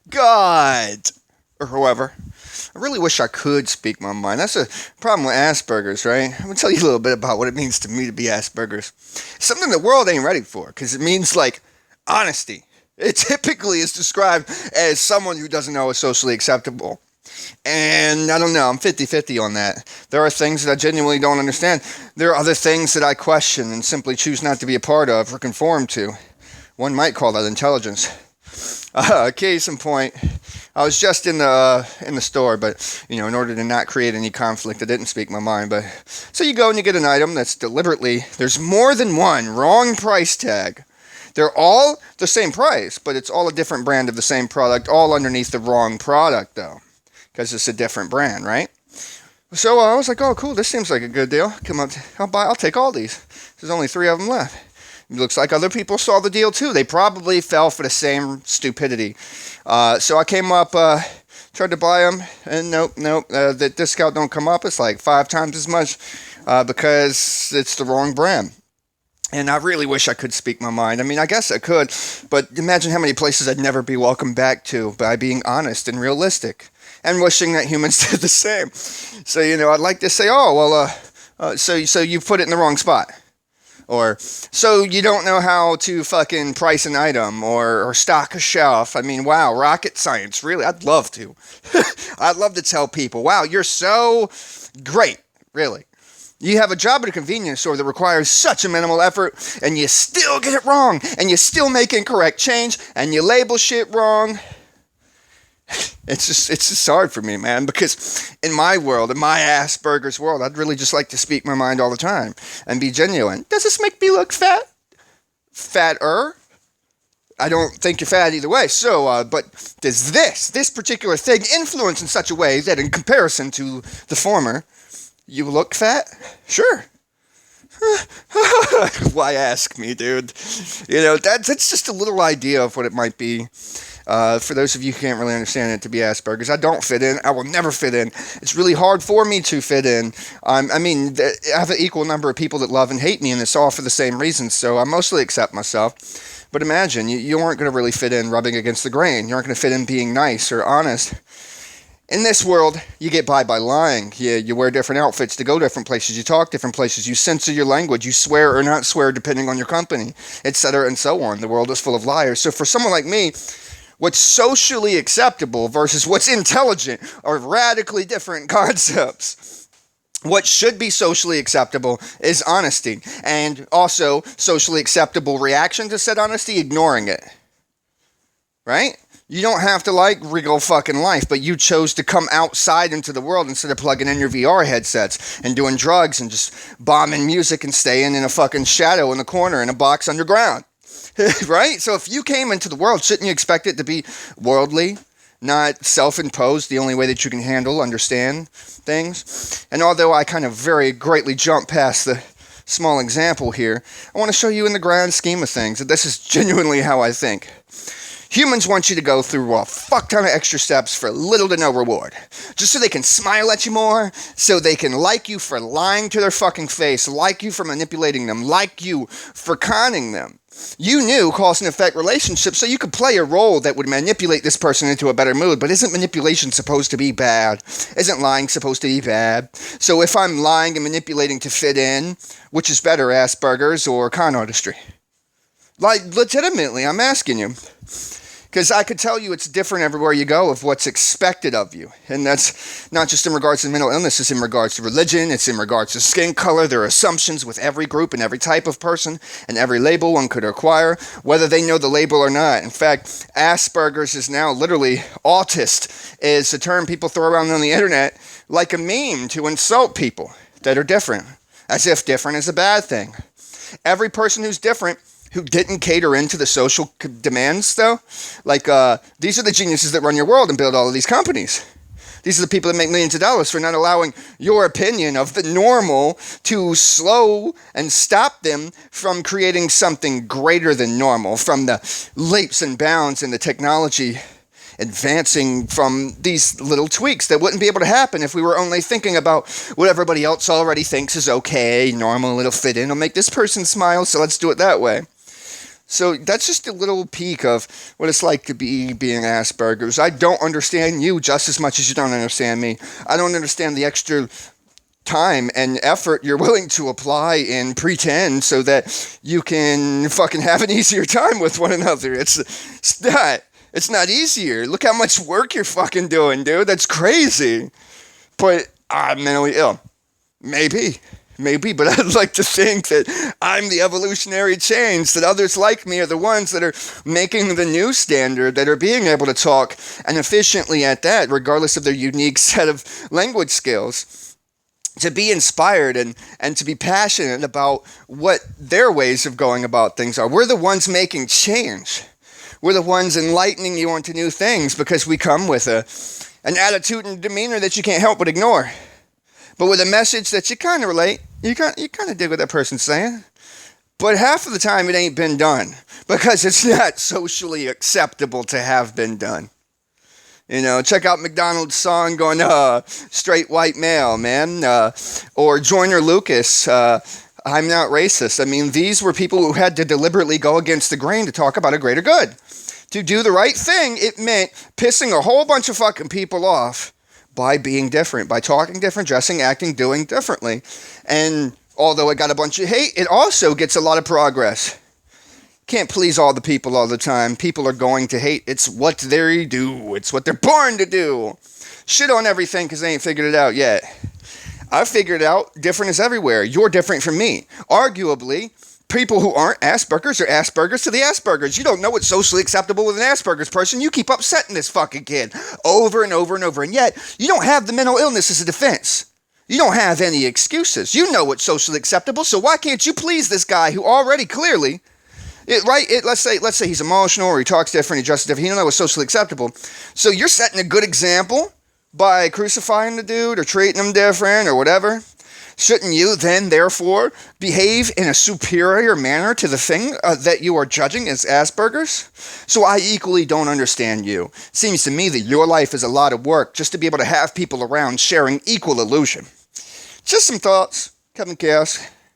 God, or whoever. I really wish I could speak my mind. That's a problem with Asperger's, right? I'm gonna tell you a little bit about what it means to me to be Asperger's. Something the world ain't ready for, because it means like honesty. It typically is described as someone who doesn't know is socially acceptable. And I don't know, I'm 50-50 on that. There are things that I genuinely don't understand. There are other things that I question and simply choose not to be a part of or conform to. One might call that intelligence. Case in point, I was just in the store, but in order to not create any conflict, I didn't speak my mind. But so you go and you get an item that's deliberately there's more than one wrong price tag. They're all the same price, but it's all a different brand of the same product, all underneath the wrong product though, because it's a different brand, right? So I was like, oh cool, this seems like a good deal. Come on, I'll take all these. There's only 3 of them left. It looks like other people saw the deal too. They probably fell for the same stupidity. So I came up, tried to buy them, and nope, the discount don't come up. It's like 5 times as much because it's the wrong brand. And I really wish I could speak my mind. I mean, I guess I could, but imagine how many places I'd never be welcomed back to by being honest and realistic and wishing that humans did the same. So, I'd like to say, oh, well, so you put it in the wrong spot. Or, so you don't know how to fucking price an item or stock a shelf. I mean, wow, rocket science, really? I'd love to. I'd love to tell people, wow, you're so great, really. You have a job at a convenience store that requires such a minimal effort, and you still get it wrong, and you still make incorrect change, and you label shit wrong. It's just hard for me, man, because in my world, in my Asperger's world, I'd really just like to speak my mind all the time and be genuine. Does this make me look fat? Fatter? I don't think you're fat either way. So, but does this particular thing influence in such a way that in comparison to the former, you look fat? Sure. Why ask me, dude? That's just a little idea of what it might be. For those of you who can't really understand it to be Asperger's, I don't fit in. I will never fit in. It's really hard for me to fit in. I have an equal number of people that love and hate me, and it's all for the same reasons, so I mostly accept myself. But imagine, you aren't going to really fit in rubbing against the grain. You aren't going to fit in being nice or honest. In this world, you get by lying. You wear different outfits to go different places. You talk different places. You censor your language. You swear or not swear depending on your company, etc. and so on. The world is full of liars. So for someone like me, what's socially acceptable versus what's intelligent are radically different concepts. What should be socially acceptable is honesty, and also socially acceptable reaction to said honesty, ignoring it. Right? You don't have to like real fucking life, but you chose to come outside into the world instead of plugging in your VR headsets and doing drugs and just bombing music and staying in a fucking shadow in the corner in a box underground. Right? So if you came into the world, shouldn't you expect it to be worldly, not self-imposed, the only way that you can handle, understand things? And although I kind of very greatly jump past the small example here, I want to show you in the grand scheme of things that this is genuinely how I think. Humans want you to go through a fuck ton of extra steps for little to no reward. Just so they can smile at you more, so they can like you for lying to their fucking face, like you for manipulating them, like you for conning them. You knew cause and effect relationships, so you could play a role that would manipulate this person into a better mood, but isn't manipulation supposed to be bad? Isn't lying supposed to be bad? So if I'm lying and manipulating to fit in, which is better, Asperger's or con artistry? Like, legitimately, I'm asking you. Because I could tell you it's different everywhere you go of what's expected of you. And that's not just in regards to mental illness, it's in regards to religion, it's in regards to skin color. There are assumptions with every group and every type of person and every label one could acquire, whether they know the label or not. In fact, Asperger's is now literally autist is a term people throw around on the internet like a meme to insult people that are different, as if different is a bad thing. Every person who's different who didn't cater into the social demands, though. Like, these are the geniuses that run your world and build all of these companies. These are the people that make millions of dollars for not allowing your opinion of the normal to slow and stop them from creating something greater than normal, from the leaps and bounds in the technology advancing from these little tweaks that wouldn't be able to happen if we were only thinking about what everybody else already thinks is okay, normal, it'll fit in, it'll make this person smile, so let's do it that way. So that's just a little peek of what it's like to be being Asperger's. I don't understand you just as much as you don't understand me. I don't understand the extra time and effort you're willing to apply and pretend so that you can fucking have an easier time with one another. It's not easier. Look how much work you're fucking doing, dude. That's crazy. But I'm mentally ill. Maybe, but I'd like to think that I'm the evolutionary change, that others like me are the ones that are making the new standard, that are being able to talk, and efficiently at that, regardless of their unique set of language skills. To be inspired and to be passionate about what their ways of going about things are. We're the ones making change. We're the ones enlightening you onto new things because we come with an attitude and demeanor that you can't help but ignore. But with a message that you kind of relate, you kind of dig what that person's saying. But half of the time it ain't been done because it's not socially acceptable to have been done. You know, check out McDonald's song going, straight white male, man. Or Joyner Lucas, I'm not racist. I mean, these were people who had to deliberately go against the grain to talk about a greater good. To do the right thing, it meant pissing a whole bunch of fucking people off by being different, by talking different, dressing, acting, doing differently. And although it got a bunch of hate, it also gets a lot of progress. Can't please all the people all the time. People are going to hate. It's what they do. It's what they're born to do. Shit on everything because they ain't figured it out yet. I've figured it out. Different is everywhere. You're different from me. Arguably, people who aren't Aspergers are Aspergers to the Aspergers. You don't know what's socially acceptable with an Asperger's person. You keep upsetting this fucking kid over and over and over. And yet, you don't have the mental illness as a defense. You don't have any excuses. You know what's socially acceptable, so why can't you please this guy who already clearly... let's say he's emotional or he talks different, he dresses different. He don't know what's socially acceptable. So you're setting a good example by crucifying the dude or treating him different or whatever. Shouldn't you then, therefore, behave in a superior manner to the thing that you are judging as Asperger's? So I equally don't understand you. Seems to me that your life is a lot of work just to be able to have people around sharing equal illusion. Just some thoughts. Kevin Chaos.